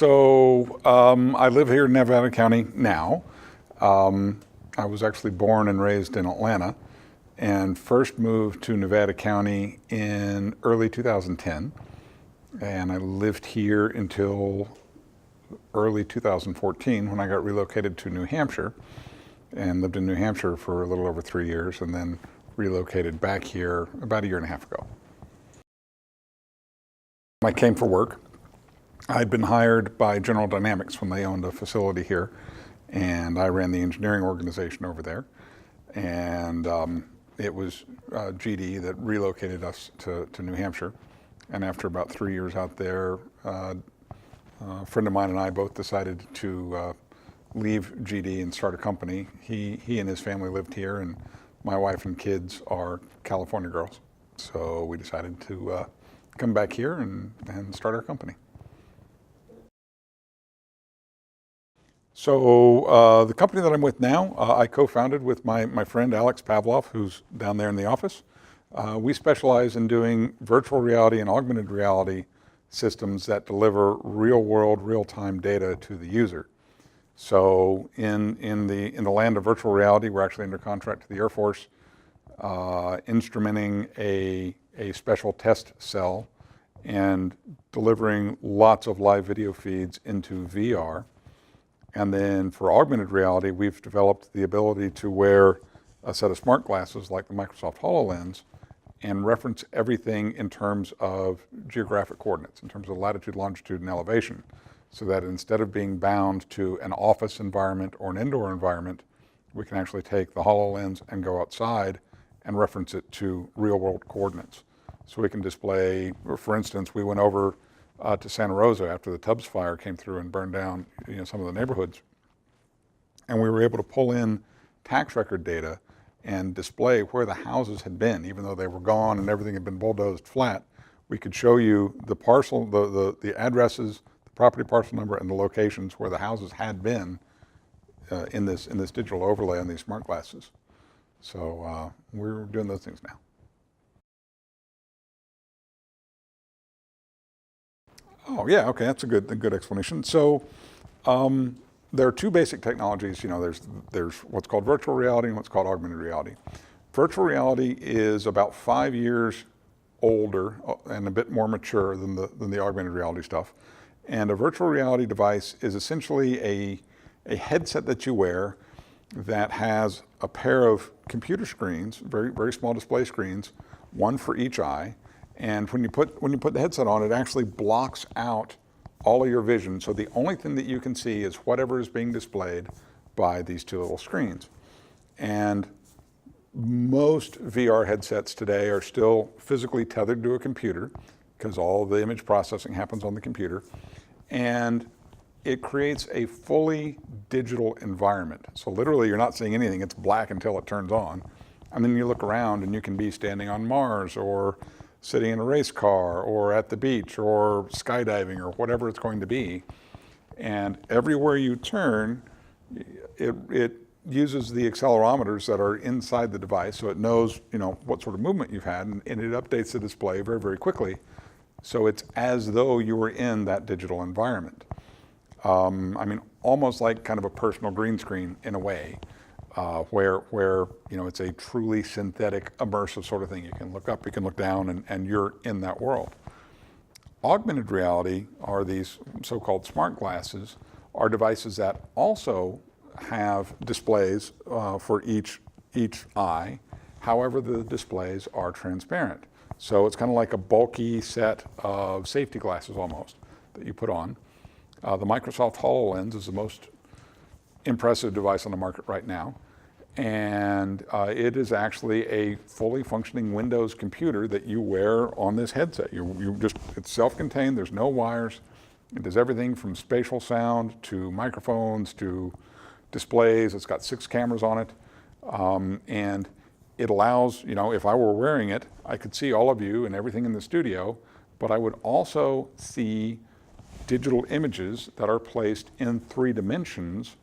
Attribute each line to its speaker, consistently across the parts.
Speaker 1: I live here in Nevada County now. I was actually born and raised in Atlanta and first moved to Nevada County in early 2010. And I lived here until early 2014 when I got relocated to New Hampshire and lived in New Hampshire for a little over 3 years and then relocated back here about a year and a half ago. I came for work. I'd been hired by General Dynamics when they owned a facility here, and I ran the engineering organization over there. And it was GD that relocated us to New Hampshire. And after about 3 years out there, a friend of mine and I both decided to leave GD and start a company. He and his family lived here, and my wife and kids are California girls. So we decided to come back here and start our company. So the company that I'm with now, I co-founded with my friend Alex Pavlov, who's down there in the office. We specialize in doing virtual reality and augmented reality systems that deliver real-world, real-time data to the user. So in the land of virtual reality, we're actually under contract to the Air Force, instrumenting a special test cell and delivering lots of live video feeds into VR. And then for augmented reality, we've developed the ability to wear a set of smart glasses like the Microsoft HoloLens and reference everything in terms of geographic coordinates, in terms of latitude, longitude, and elevation, so that instead of being bound to an office environment or an indoor environment, we can actually take the HoloLens and go outside and reference it to real-world coordinates. So we can display, for instance, we went over to Santa Rosa after the Tubbs fire came through and burned down some of the neighborhoods. And we were able to pull in tax record data and display where the houses had been, even though they were gone and everything had been bulldozed flat. We could show you the parcel, the addresses, the property parcel number, and the locations where the houses had been in this digital overlay on these smart glasses. So we're doing those things now. Oh yeah, okay, that's a good explanation. So there are two basic technologies. There's what's called virtual reality and what's called augmented reality. Virtual reality is about 5 years older and a bit more mature than the augmented reality stuff. And a virtual reality device is essentially a headset that you wear that has a pair of computer screens, very small display screens, one for each eye. And when you put the headset on, it actually blocks out all of your vision. So the only thing that you can see is whatever is being displayed by these two little screens. And most VR headsets today are still physically tethered to a computer because all the image processing happens on the computer. And it creates a fully digital environment. So literally you're not seeing anything. It's black until it turns on. And then you look around and you can be standing on Mars or sitting in a race car or at the beach or skydiving or whatever it's going to be. And everywhere you turn, it uses the accelerometers that are inside the device, so it knows what sort of movement you've had, and it updates the display very quickly. So it's as though you were in that digital environment. Almost like kind of a personal green screen in a way. Where it's a truly synthetic, immersive sort of thing. You can look up, you can look down, and you're in that world. Augmented reality are these so-called smart glasses, are devices that also have displays for each eye. However, the displays are transparent. So it's kind of like a bulky set of safety glasses almost that you put on. The Microsoft HoloLens is the most impressive device on the market right now. And it is actually a fully functioning Windows computer that you wear on this headset. It's self-contained, there's no wires. It does everything from spatial sound to microphones to displays. It's got 6 cameras on it. And it allows, if I were wearing it, I could see all of you and everything in the studio, but I would also see digital images that are placed in 3 dimensions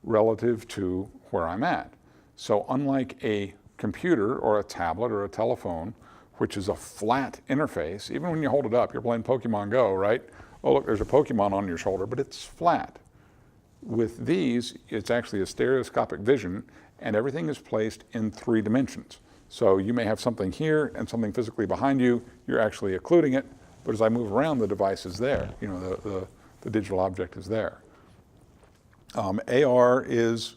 Speaker 1: relative to where I'm at. So unlike a computer or a tablet or a telephone, which is a flat interface, even when you hold it up, you're playing Pokemon Go, right? oh look, there's a Pokemon on your shoulder, but it's flat. With these, it's actually a stereoscopic vision, and everything is placed in 3 dimensions. So you may have something here and something physically behind you, you're actually occluding it, but as I move around, the device is there. You know, the digital object is there. AR is,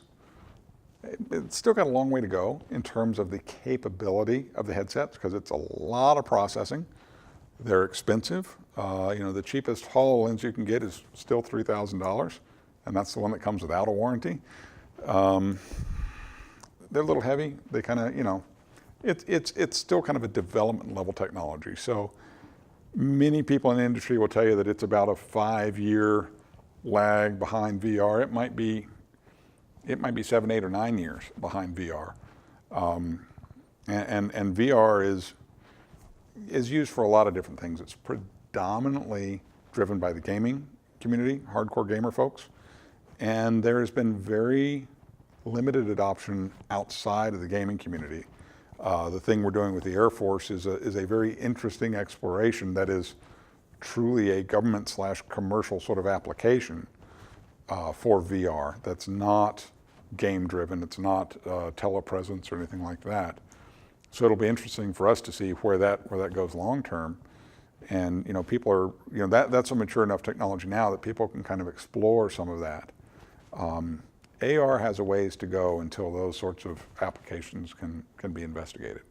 Speaker 1: it's still got a long way to go in terms of the capability of the headsets, because it's a lot of processing. They're expensive. You know, the cheapest HoloLens you can get is still $3,000, and that's the one that comes without a warranty. They're a little heavy. They kind of, you know, it's still kind of a development level technology. So many people in the industry will tell you that it's about a 5-year lag behind VR. It might be 7, 8, or 9 years behind VR. And VR is used for a lot of different things. It's predominantly driven by the gaming community, hardcore gamer folks. And there has been very limited adoption outside of the gaming community. The thing we're doing with the Air Force is a very interesting exploration that is truly a government/commercial sort of application for VR. That's not game driven, it's not telepresence or anything like that. So it'll be interesting for us to see where that goes long term. And you know, people are, you know, that's a mature enough technology now that people can kind of explore some of that. AR has a ways to go until those sorts of applications can be investigated.